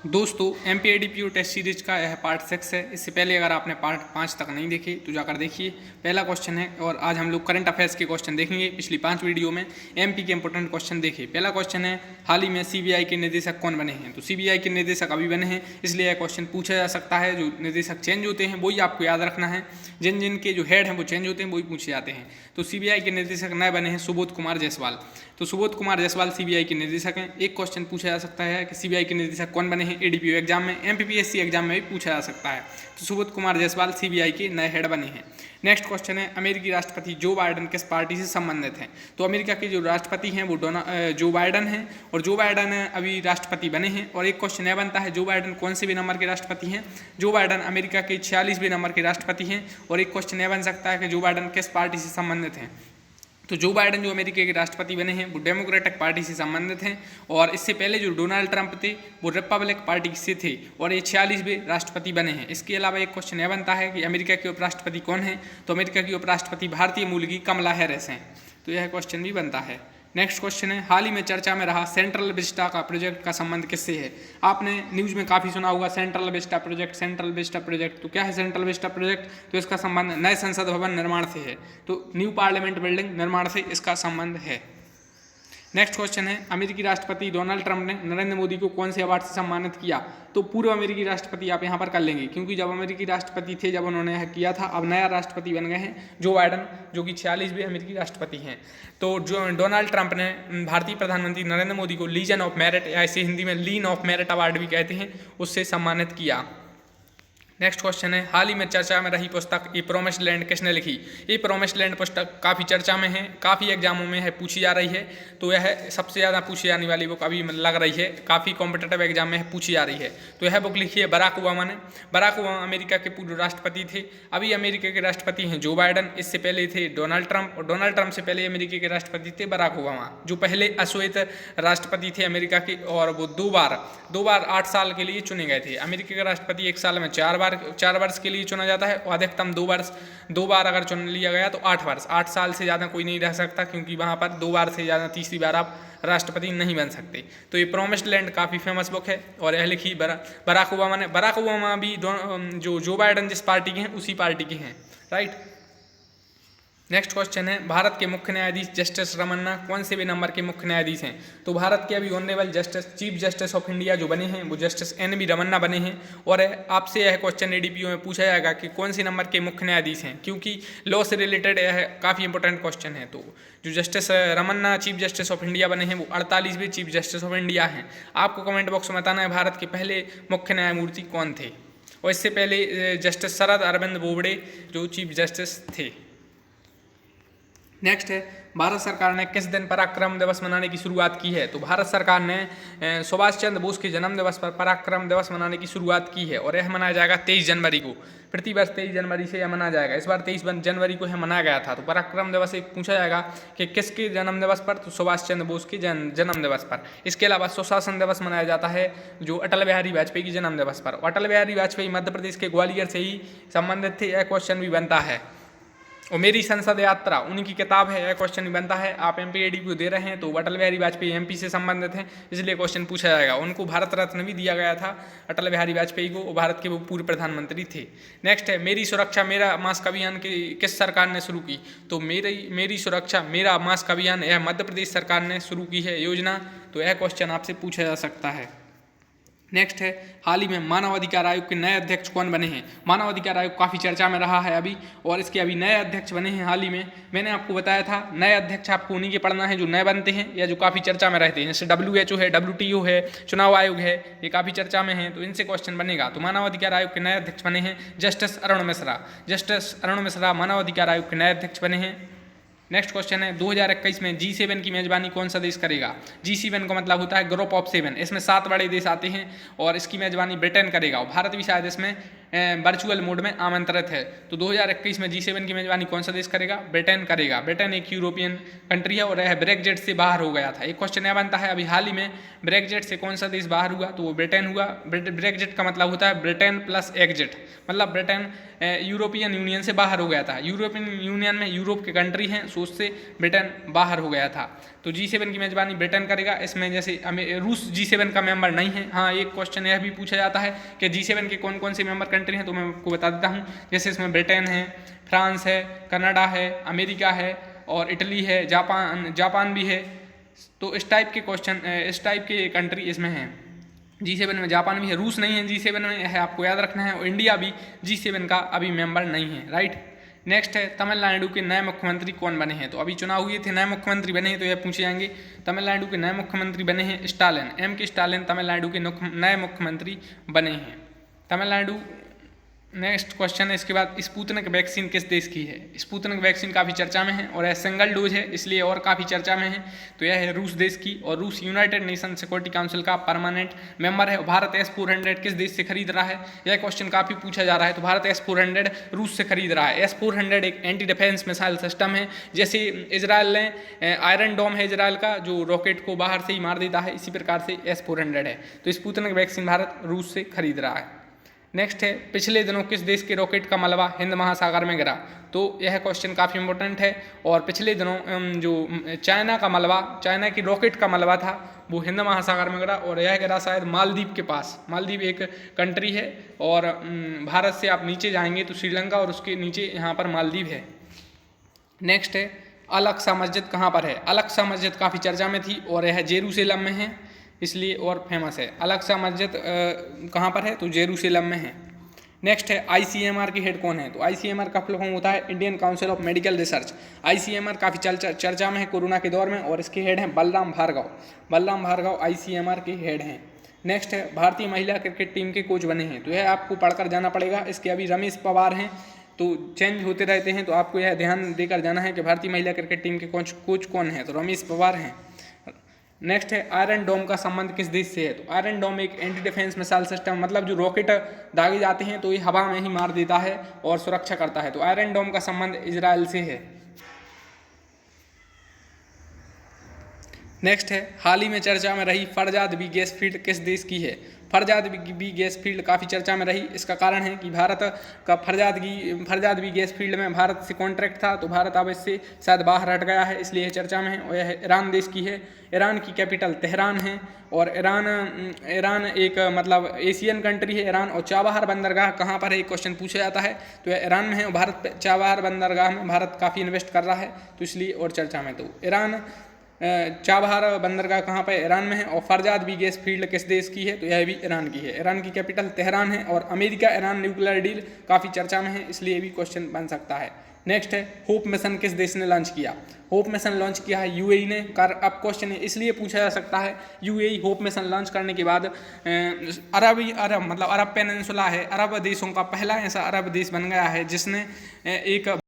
दोस्तों MPADPO test series का यह पार्ट 6 है। इससे पहले अगर आपने पार्ट 5 तक नहीं देखे तो जाकर देखिए। पहला क्वेश्चन है और आज हम लोग करंट अफेयर्स के क्वेश्चन देखेंगे। पिछली 5 वीडियो में MP के इंपॉर्टेंट क्वेश्चन देखे। पहला क्वेश्चन है, हाल ही में CBI के निदेशक कौन बने हैं? तो CBI के निदेशक अभी बने हैं, इसलिए यह क्वेश्चन पूछा जा सकता है। जो निदेशक चेंज होते हैं वही आपको याद रखना है, जिन जिन के जो हेड हैं वो चेंज होते हैं वही पूछे जाते हैं। तो CBI के निदेशक नए बने हैं सुबोध कुमार जायसवाल। तो सुबोध कुमार जायसवाल CBI के निदेशक हैं। एक क्वेश्चन पूछा जा सकता है कि CBI के निदेशक कौन बने हैं? ADPO एग्जाम में, MPPSC एग्जाम में भी पूछा जा सकता है। तो सुबोध कुमार जायसवाल CBI के नए हेड बने हैं। नेक्स्ट क्वेश्चन है, अमेरिकी राष्ट्रपति जो बाइडन किस पार्टी से संबंधित हैं? तो अमेरिका के जो राष्ट्रपति हैं वो जो बाइडन हैं, और जो बाइडन अभी राष्ट्रपति बने हैं। और एक क्वेश्चन यह बनता है, जो बाइडन कौन से भी नंबर के राष्ट्रपति हैं? जो बाइडन अमेरिका के 46वें नंबर के राष्ट्रपति हैं। और एक क्वेश्चन यह बन सकता है कि जो बाइडन किस पार्टी से संबंधित हैं? तो जो बाइडन जो अमेरिका के राष्ट्रपति बने हैं वो डेमोक्रेटिक पार्टी से संबंधित हैं। और इससे पहले जो डोनाल्ड ट्रंप थे वो रिपब्लिक पार्टी से थे और ये 46वें राष्ट्रपति बने हैं। इसके अलावा एक क्वेश्चन यह बनता है कि अमेरिका के उपराष्ट्रपति कौन है? तो अमेरिका की उपराष्ट्रपति भारतीय मूल की कमला हैरिस हैं। तो यह क्वेश्चन भी बनता है। नेक्स्ट क्वेश्चन है, हाल ही में चर्चा में रहा सेंट्रल विस्टा का प्रोजेक्ट का संबंध किससे है? आपने न्यूज़ में काफ़ी सुना होगा central Vista project, central Vista project. तो क्या है सेंट्रल विस्टा प्रोजेक्ट? तो इसका संबंध नए संसद भवन निर्माण से है। तो न्यू पार्लियामेंट बिल्डिंग निर्माण से इसका संबंध है। नेक्स्ट क्वेश्चन है, अमेरिकी राष्ट्रपति डोनाल्ड ट्रंप ने नरेंद्र मोदी को कौन से अवार्ड से सम्मानित किया? तो पूर्व अमेरिकी राष्ट्रपति आप यहाँ पर कर लेंगे, क्योंकि जब अमेरिकी राष्ट्रपति थे जब उन्होंने यह किया था। अब नया राष्ट्रपति बन गए हैं जो बाइडन, जो कि 46वें अमेरिकी राष्ट्रपति हैं। तो जो डोनाल्ड ट्रंप ने भारतीय प्रधानमंत्री नरेंद्र मोदी को लीजन ऑफ मेरिट, या इसे हिंदी में लीन ऑफ मेरिट अवार्ड भी कहते हैं, उससे सम्मानित किया। नेक्स्ट क्वेश्चन है, हाल ही में चर्चा में रही पुस्तक ए प्रोमिस्ड लैंड किसने लिखी? ए प्रोमिस्ड लैंड पुस्तक काफ़ी चर्चा में है, काफ़ी एग्जामों में है पूछी जा रही है। तो यह सबसे ज़्यादा पूछी जाने वाली बुक अभी लग रही है, काफ़ी कॉम्पिटेटिव एग्जाम में पूछी जा रही है। तो यह बुक लिखी है बराक ओबामा ने। बराक ओबामा अमेरिका के पूर्व राष्ट्रपति थे। अभी अमेरिका के राष्ट्रपति हैं जो बाइडन, इससे पहले थे डोनाल्ड ट्रंप, और डोनाल्ड ट्रंप से पहले अमेरिका के राष्ट्रपति थे बराक ओबामा, जो पहले अश्वेत राष्ट्रपति थे अमेरिका के। और वो दो बार 8 साल के लिए चुने गए थे। अमेरिका का राष्ट्रपति एक साल में 4 वर्ष के लिए चुना जाता है, और अधिकतम 2 बार अगर चुन लिया गया तो 8 वर्ष। 8 साल से ज़्यादा कोई नहीं रह सकता, क्योंकि वहाँ पर 2 बार से ज़्यादा तीसरी बार आप राष्ट्रपति नहीं बन सकते। तो ये प्रोमिस्ड लैंड काफ़ी फेमस बुक है, और यह लिखी बराक ओबामा ने। बराक ओबामा भी जो बाइडन जिस पार्टी के हैं उसी पार्टी के हैं, राइट। नेक्स्ट क्वेश्चन है, भारत के मुख्य न्यायाधीश जस्टिस रमन्ना कौन से भी नंबर के मुख्य न्यायाधीश हैं? तो भारत के अभी honourable justice, chief justice of India जो बने हैं वो जस्टिस NV रमन्ना बने हैं। और आपसे यह क्वेश्चन ADPO में पूछा जाएगा कि कौन सी नंबर के मुख्य न्यायाधीश हैं, क्योंकि लॉ से रिलेटेड यह काफ़ी इंपॉर्टेंट क्वेश्चन है। तो जो justice Ramana chief justice of India बने हैं वो 48वें चीफ जस्टिस ऑफ इंडिया हैं। आपको कमेंट बॉक्स में बताना है भारत के पहले मुख्य न्यायमूर्ति कौन थे। और इससे पहले जस्टिस शरद अरविंद बोबडे जो चीफ जस्टिस थे। नेक्स्ट है, भारत सरकार ने किस दिन पराक्रम दिवस मनाने की शुरुआत की है? तो भारत सरकार ने सुभाष चंद्र बोस के जन्म दिवस पर पराक्रम दिवस मनाने की शुरुआत की है, और यह मनाया जाएगा 23 जनवरी को। प्रतिवर्ष 23 जनवरी से यह मनाया जाएगा। इस बार 23 जनवरी को यह मनाया गया था। तो पराक्रम दिवस एक पूछा जाएगा कि किसके जन्म दिवस पर? तो सुभाष चंद्र बोस के जन्म दिवस पर। इसके अलावा सुशासन दिवस मनाया जाता है जो अटल बिहारी वाजपेयी के जन्म दिवस पर। अटल बिहारी वाजपेयी मध्य प्रदेश के ग्वालियर से ही संबंधित थे, यह क्वेश्चन भी बनता है। और मेरी संसद यात्रा उनकी किताब है, यह क्वेश्चन भी बनता है। आप MPADPO दे रहे हैं तो अटल बिहारी वाजपेयी MP से संबंधित हैं, इसलिए क्वेश्चन पूछा जाएगा। उनको भारत रत्न भी दिया गया था अटल बिहारी वाजपेयी को, और भारत के वो पूर्व प्रधानमंत्री थे। नेक्स्ट है, मेरी सुरक्षा मेरा मास्क अभियान की किस सरकार ने शुरू की? तो मेरी सुरक्षा मेरा मास्क अभियान यह मध्य प्रदेश सरकार ने शुरू की है योजना। तो यह क्वेश्चन आपसे पूछा जा सकता है। नेक्स्ट है, हाल ही में मानवाधिकार आयोग के नए अध्यक्ष कौन बने हैं? मानवाधिकार आयोग काफ़ी चर्चा में रहा है अभी, और इसके अभी नए अध्यक्ष बने हैं हाल ही में। मैंने आपको बताया था नए अध्यक्ष आपको उन्हीं के पढ़ना है जो नए बनते हैं या जो काफ़ी चर्चा में रहते हैं, जैसे WHO है, WTO है, चुनाव आयोग है, ये काफ़ी चर्चा में हैं, तो इनसे क्वेश्चन बनेगा। तो मानवाधिकार आयोग के नए अध्यक्ष बने हैं जस्टिस अरुण मिश्रा। जस्टिस अरुण मिश्रा मानवाधिकार आयोग के नए अध्यक्ष बने हैं। नेक्स्ट क्वेश्चन है, 2021 में G7 की मेजबानी कौन सा देश करेगा? G7 का मतलब होता है ग्रुप ऑफ 7। इसमें 7 बड़े देश आते हैं, और इसकी मेजबानी ब्रिटेन करेगा, और भारत भी शायद इसमें वर्चुअल मोड में आमंत्रित है। तो 2021 में G7 की मेजबानी कौन सा देश करेगा? ब्रिटेन करेगा। ब्रिटेन एक यूरोपियन कंट्री है और यह ब्रेक्जिट से बाहर हो गया था। एक क्वेश्चन यह बनता है अभी हाल ही में ब्रेक्जिट से कौन सा देश बाहर हुआ? तो वो ब्रिटेन हुआ। ब्रेक्जिट का मतलब होता है ब्रिटेन प्लस एग्जिट, मतलब ब्रिटेन यूरोपियन यूनियन से बाहर हो गया था। यूरोपियन यूनियन में यूरोप के कंट्री हैं, सो उससे ब्रिटेन बाहर हो गया था। तो G7 की मेजबानी ब्रिटेन करेगा। इसमें जैसे रूस G7 का मेंबर नहीं है। हाँ, एक क्वेश्चन यह भी पूछा जाता है कि G7 के कौन कौन से मेंबर कंट्री हैं, तो मैं आपको बता देता हूँ। जैसे इसमें ब्रिटेन है, फ्रांस है, कनाडा है, अमेरिका है और इटली है, जापान भी है। तो इस टाइप के क्वेश्चन, इस टाइप के कंट्री इसमें हैं। G7 में जापान भी है, रूस नहीं है G7 में, है आपको याद रखना है। और इंडिया भी G7 का अभी मेंबर नहीं है, राइट। नेक्स्ट है तमिलनाडु के नए मुख्यमंत्री कौन बने हैं? तो अभी चुनाव हुए थे, नए मुख्यमंत्री बने हैं, तो यह पूछे जाएंगे। तमिलनाडु के नए मुख्यमंत्री बने हैं स्टालिन, M.K. स्टालिन तमिलनाडु के नए मुख्यमंत्री बने हैं। तमिलनाडु। नेक्स्ट क्वेश्चन है इसके बाद, स्पुतनिक वैक्सीन किस देश की है? स्पुतनिक वैक्सीन काफ़ी चर्चा में है और यह सिंगल डोज है, इसलिए और काफ़ी चर्चा में है। तो यह है रूस देश की, और रूस यूनाइटेड नेशन सिक्योरिटी काउंसिल का परमानेंट मेंबर है। भारत S-400 किस देश से खरीद रहा है? यह क्वेश्चन काफ़ी पूछा जा रहा है। तो भारत S-400 रूस से खरीद रहा है। S-400 एक एंटी डिफेंस मिसाइल सिस्टम है। जैसे इजराइल ने आयरन डोम है इजराइल का, जो रॉकेट को बाहर से ही मार देता है, इसी प्रकार से S-400 है। तो स्पुतनिक वैक्सीन भारत रूस से खरीद रहा है। नेक्स्ट है, पिछले दिनों किस देश के रॉकेट का मलबा हिंद महासागर में गिरा? तो यह क्वेश्चन काफ़ी इंपॉर्टेंट है। और पिछले दिनों जो चाइना का मलबा, चाइना की रॉकेट का मलबा था, वो हिंद महासागर में गिरा और यह गिरा शायद मालदीव के पास। मालदीव एक कंट्री है और भारत से आप नीचे जाएंगे तो श्रीलंका और उसके नीचे यहाँ पर मालदीव है। नेक्स्ट है, अल अक्सा मस्जिद कहाँ पर है? अल अक्सा मस्जिद काफ़ी चर्चा में थी और यह जेरूसलम में है, इसलिए और फेमस है। अल अक्सा मस्जिद कहाँ पर है? तो जेरूसलम में है। नेक्स्ट है, ICMR की हेड कौन है? तो ICMR का फुल फॉर्म होता है Indian council of medical research. ICMR काफ़ी चर्चा में है कोरोना के दौर में, और इसके हेड हैं बलराम भार्गव। बलराम भार्गव ICMR के हेड हैं। नेक्स्ट है, भारतीय महिला क्रिकेट टीम के कोच बने हैं। तो यह आपको पढ़कर जाना पड़ेगा। इसके अभी रमेश पवार हैं, तो चेंज होते रहते हैं, तो आपको यह ध्यान देकर जाना है कि भारतीय महिला क्रिकेट टीम के कोच कौन है? तो रमेश पवार हैं। नेक्स्ट है, आयरन डोम का संबंध किस देश से है? तो आयरन डोम एक एंटी डिफेंस मिसाइल सिस्टम, मतलब जो रॉकेट दागे जाते हैं तो ये हवा में ही मार देता है और सुरक्षा करता है। तो आयरन डोम का संबंध इजराइल से है। नेक्स्ट है, हाल ही में चर्चा में रही फरजाद बी गैस फील्ड किस देश की है? फरजाद बी गैस फील्ड काफ़ी चर्चा में रही। इसका कारण है कि भारत का फरजाद बी गैस फील्ड में भारत से कॉन्ट्रैक्ट था, तो भारत अब इससे शायद बाहर हट गया है, इसलिए चर्चा में है। और यह ईरान देश की है। ईरान की कैपिटल तेहरान है और ईरान एक मतलब एशियन कंट्री है ईरान। और चाबहार बंदरगाह कहाँ पर है, एक क्वेश्चन पूछा जाता है, तो यह ईरान में है। और भारत चाबहार बंदरगाह में भारत काफ़ी इन्वेस्ट कर रहा है, तो इसलिए और चर्चा में। तो ईरान चाबहार बंदरगाह कहाँ पर? ईरान में है। और फरजाद बी गैस फील्ड किस देश की है? तो यह भी ईरान की है। ईरान की कैपिटल तेहरान है। और अमेरिका ईरान न्यूक्लियर डील काफ़ी चर्चा में है, इसलिए भी क्वेश्चन बन सकता है। नेक्स्ट है, होप मिशन किस देश ने लॉन्च किया? होप मिशन लॉन्च किया है UAE ने। अब क्वेश्चन इसलिए पूछा जा सकता है, UAE होप मिशन लॉन्च करने के बाद अरब पेनिनसुला है, अरब देशों का पहला ऐसा अरब देश बन गया है जिसने एक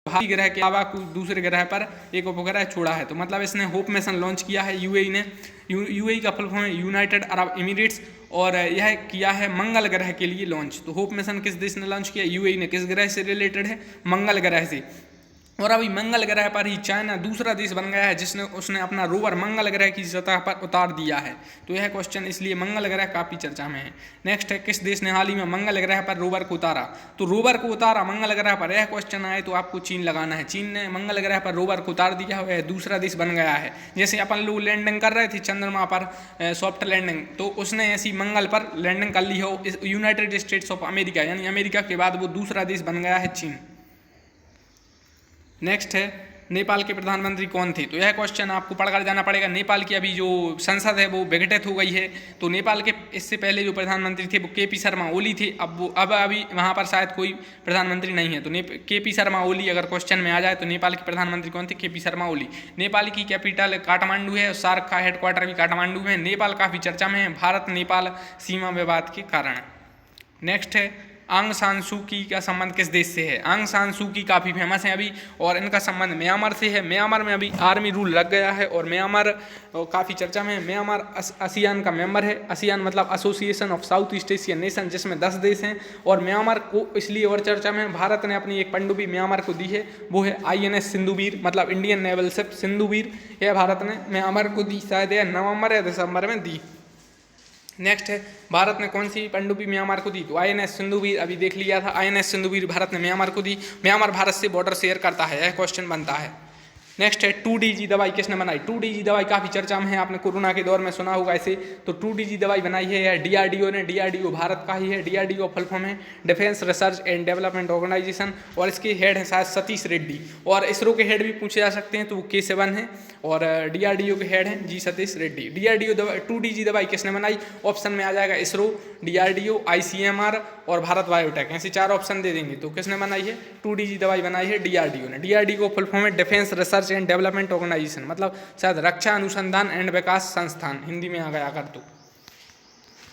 भारतीय ग्रह के अलावा कुछ दूसरे ग्रह पर एक उपग्रह छोड़ा है। तो मतलब इसने होप मिशन लॉन्च किया है UAE ने। UAE का फुल फॉर्म है यूनाइटेड अरब एमिरेट्स, और यह किया है मंगल ग्रह के लिए लॉन्च। तो होप मिशन किस देश ने लॉन्च किया? UAE ने। किस ग्रह से रिलेटेड है? मंगल ग्रह से। और अभी मंगल ग्रह पर ही चाइना दूसरा देश बन गया है जिसने उसने अपना रोवर मंगल ग्रह की सतह पर उतार दिया है। तो यह क्वेश्चन इसलिए मंगल ग्रह काफ़ी चर्चा में है। नेक्स्ट है, किस देश ने हाल ही में मंगल ग्रह पर रोवर को उतारा? तो रोवर को उतारा मंगल ग्रह पर, यह क्वेश्चन आए तो आपको चीन लगाना है। चीन ने मंगल ग्रह पर रोवर को उतार दिया है, दूसरा देश बन गया है। जैसे अपन लोग लैंडिंग कर रहे थे चंद्रमा पर, सॉफ्ट लैंडिंग, तो उसने ऐसी मंगल पर लैंडिंग कर ली हो। यूनाइटेड स्टेट्स ऑफ अमेरिका यानी अमेरिका के बाद वो दूसरा देश बन गया है चीन। नेक्स्ट है, नेपाल के प्रधानमंत्री कौन थे? तो यह क्वेश्चन आपको पढ़कर जाना पड़ेगा। नेपाल की अभी जो संसद है वो विघटित हो गई है, तो नेपाल के इससे पहले जो प्रधानमंत्री थे वो KP शर्मा ओली थे। अब अभी वहाँ पर शायद कोई प्रधानमंत्री नहीं है। तो KP शर्मा ओली अगर क्वेश्चन में आ जाए तो नेपाल के प्रधानमंत्री कौन थे? KP शर्मा ओली। नेपाल की कैपिटल काठमांडू है और सार्क का हेडक्वार्टर भी काठमांडू में। नेपाल काफ़ी चर्चा में है भारत नेपाल सीमा विवाद के कारण। नेक्स्ट है, आंग सान सू की का संबंध किस देश से है? आंग सान सू की काफ़ी फेमस है अभी, और इनका संबंध म्यांमार से है। म्यांमार में अभी आर्मी रूल लग गया है और म्यांमार काफ़ी चर्चा में है। म्यांमार आसियान का मेंबर है। आसियान मतलब association of south east Asian nation, जिसमें 10 देश हैं। और म्यांमार को इसलिए और चर्चा में है, भारत ने अपनी एक पनडुब्बी म्यांमार को दी है, वो है INS सिंधुवीर, मतलब इंडियन नेवल शिप सिंधुवीर। यह भारत ने म्यांमार को दी, शायद यह नवंबर या दिसंबर में दी। नेक्स्ट है, भारत ने कौन सी पनडुब्बी म्यांमार को दी? तो INS सिंधुवीर अभी देख लिया था। INS सिंधुवीर भारत ने म्यांमार को दी। म्यांमार भारत से बॉर्डर शेयर करता है, यह क्वेश्चन बनता है। नेक्स्ट है, 2DG दवाई किसने बनाई? 2DG दवाई काफ़ी चर्चा में है, आपने कोरोना के दौर में सुना होगा इसे। तो 2DG दवाई बनाई है यह DRDO ने। DRDO भारत का ही है। DRDO फुल फॉर्म है defence research and development organisation, और इसके हेड हैं शायद सतीश रेड्डी। और इसरो के हेड भी पूछे जा सकते हैं, तो वो K7 है, और DRDO के हेड हैं G सतीश रेड्डी। DRDO दवाई 2DG दवाई किसने बनाई? ऑप्शन में आ जाएगा इसरो, DRDO, ICMR और भारत बायोटेक, ऐसे 4 ऑप्शन दे देंगे। तो किसने बनाई है? 2DG दवाई बनाई है DRDO ने। DRDO फुल फॉर्म है defence research and development organisation, मतलब शायद रक्षा अनुसंधान एंड विकास संस्थान, हिंदी में आ गया अगर तो।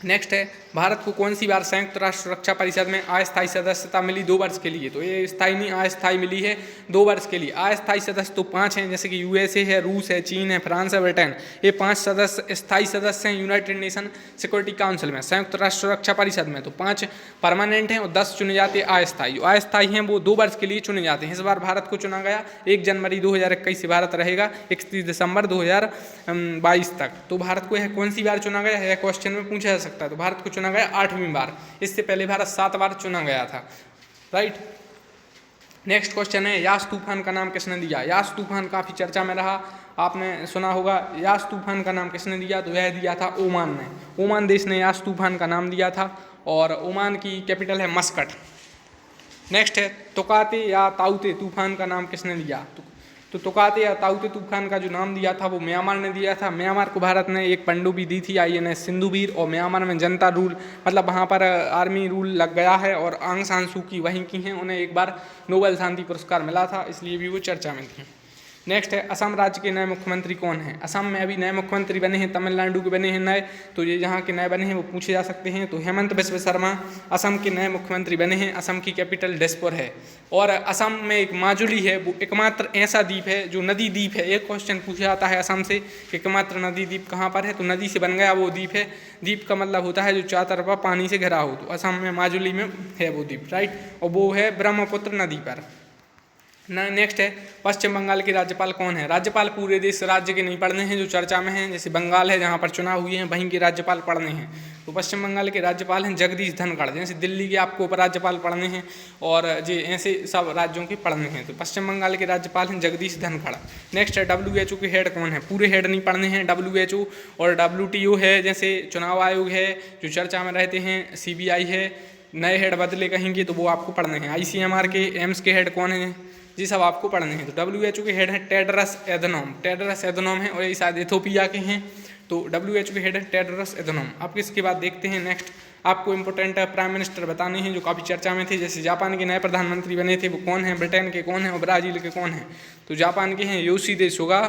नेक्स्ट है, भारत को कौन सी बार संयुक्त राष्ट्र सुरक्षा परिषद में अस्थायी सदस्यता मिली 2 वर्ष के लिए? तो ये स्थायी नहीं, अस्थायी मिली है 2 वर्ष के लिए। अस्थायी सदस्य तो 5 हैं, जैसे कि USA है, रूस है, चीन है, फ्रांस है, ब्रिटेन। ये 5 सदस्य स्थायी सदस्य हैं यूनाइटेड नेशन सिक्योरिटी काउंसिल में, संयुक्त राष्ट्र सुरक्षा परिषद में। तो 5 परमानेंट हैं और 10 चुने जाते हैं अस्थायी। अस्थायी हैं वो 2 वर्ष के लिए चुने जाते हैं। इस बार भारत को चुना गया 1 जनवरी 2021 से भारत रहेगा 31 दिसंबर 2022 तक। तो भारत को यह कौन सी बार चुना गया है, क्वेश्चन में पूछा जा सकता है। तो भारत को चुना गया 8वीं बार, इससे पहले भारत 7 बार चुना गया था, राइट। नेक्स्ट क्वेश्चन है, यास तूफान का नाम किसने दिया? यास तूफान काफ़ी चर्चा में रहा, आपने सुना होगा। यास तूफान का नाम किसने दिया? तो यह दिया था ओमान ने। ओमान देश ने यास तूफान का नाम दिया था, और ओमान की कैपिटल है मस्कट। नेक्स्ट है, तुकाते या ताउते तूफान का नाम किसने दिया? तो तुकाते या ताउते तूफान का जो नाम दिया था वो म्यांमार ने दिया था। म्यांमार को भारत ने एक पनडुब्बी दी थी INS सिंधुवीर, और म्यांमार में जनता रूल, मतलब वहाँ पर आर्मी रूल लग गया है, और आंग सान सू की वहीं की हैं, उन्हें एक बार नोबेल शांति पुरस्कार मिला था, इसलिए भी वो चर्चा में थी। नेक्स्ट है, असम राज्य के नए मुख्यमंत्री कौन हैं? असम में अभी नए मुख्यमंत्री बने हैं, तमिलनाडु के बने हैं नए, तो ये यहाँ के नए बने हैं वो पूछे जा सकते हैं। तो हेमंत बिस्व शर्मा असम के नए मुख्यमंत्री बने हैं। असम की कैपिटल दिसपुर है। और असम में एक माजुली है, वो एकमात्र ऐसा द्वीप है जो नदी द्वीप है। एक क्वेश्चन पूछा जाता है असम से, एकमात्र नदी द्वीप कहाँ पर है? तो नदी से बन गया वो द्वीप है। द्वीप का मतलब होता है जो 4 तरफा पानी से घिरा हो, तो असम में माजुली में है वो द्वीप, राइट, और वो है ब्रह्मपुत्र नदी पर। नेक्स्ट है, पश्चिम बंगाल के राज्यपाल कौन है? राज्यपाल पूरे देश राज्य के नहीं पढ़ने हैं जो चर्चा में हैं, जैसे बंगाल है जहाँ पर चुनाव हुए हैं वहीं के राज्यपाल पढ़ने हैं। तो पश्चिम बंगाल के राज्यपाल हैं जगदीश धनखड़, जैसे दिल्ली के आपको उपराज्यपाल पढ़ने हैं, और जे ऐसे सब राज्यों के पढ़ने हैं। तो पश्चिम बंगाल के राज्यपाल हैं जगदीश धनखड़। नेक्स्ट है, WHO के हेड कौन है? पूरे हेड नहीं पढ़ने हैं, WHO और WTO है, जैसे चुनाव आयोग है जो चर्चा में रहते हैं, CBI है, नए हेड बदले कहेंगे तो वो आपको पढ़ने हैं। ICMR के एम्स के हेड कौन है? जी सब आपको पढ़ने हैं। तो WHO के हेड हैं टेड्रस एधनोम, टेड्रस एधनोम है, और ये शायद इथोपिया के हैं। तो WHO के हेड है टेड्रस एधनोम। आप इसके बाद देखते हैं नेक्स्ट, आपको इंपॉर्टेंट प्राइम मिनिस्टर बताने हैं जो काफ़ी चर्चा में थे, जैसे जापान के नए प्रधानमंत्री बने थे वो कौन है, ब्रिटेन के कौन है, और ब्राज़ील के कौन है? तो जापान के हैं योशिहिदे सुगा,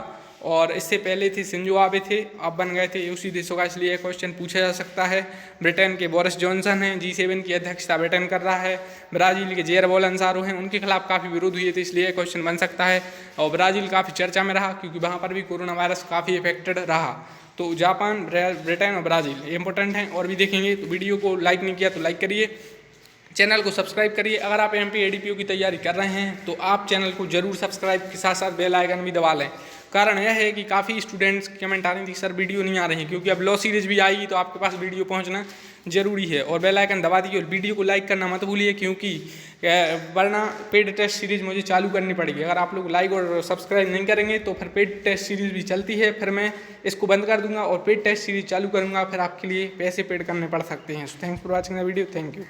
और इससे पहले थे शिंजो आबे थे, अब बन गए थे योशिहिदे सुगा, इसलिए यह क्वेश्चन पूछा जा सकता है। ब्रिटेन के बोरिस जॉनसन हैं, G7 की अध्यक्षता ब्रिटेन कर रहा है। ब्राज़ील के जेयर बोल्सोनारो हैं, उनके खिलाफ काफ़ी विरोध हुए थे, इसलिए यह क्वेश्चन बन सकता है। और ब्राज़ील काफ़ी चर्चा में रहा क्योंकि वहाँ पर भी कोरोना वायरस काफ़ी इफेक्टेड रहा। तो जापान, ब्रिटेन और ब्राज़ील इंपॉर्टेंट हैं, और भी देखेंगे। तो वीडियो को लाइक नहीं किया तो लाइक करिए, चैनल को सब्सक्राइब करिए। अगर आप MP ADPO की तैयारी कर रहे हैं तो आप चैनल को जरूर सब्सक्राइब के साथ साथ बेल आइकन भी दबा लें। कारण यह है कि काफ़ी स्टूडेंट्स कमेंट आ रही थी सर वीडियो नहीं आ रही है, क्योंकि अब लॉ सीरीज भी आएगी तो आपके पास वीडियो पहुंचना जरूरी है। और बेल आइकन दबा दीजिए और वीडियो को लाइक करना मत भूलिए, क्योंकि वरना पेड टेस्ट सीरीज मुझे चालू करनी पड़ेगी। अगर आप लोग लाइक और सब्सक्राइब नहीं करेंगे तो फिर पेड टेस्ट सीरीज भी चलती है, फिर मैं इसको बंद कर दूंगा और पेड टेस्ट सीरीज चालू करूँगा, फिर आपके लिए पैसे पेड करने पड़ सकते हैं। Thanks for watching the video, thank you.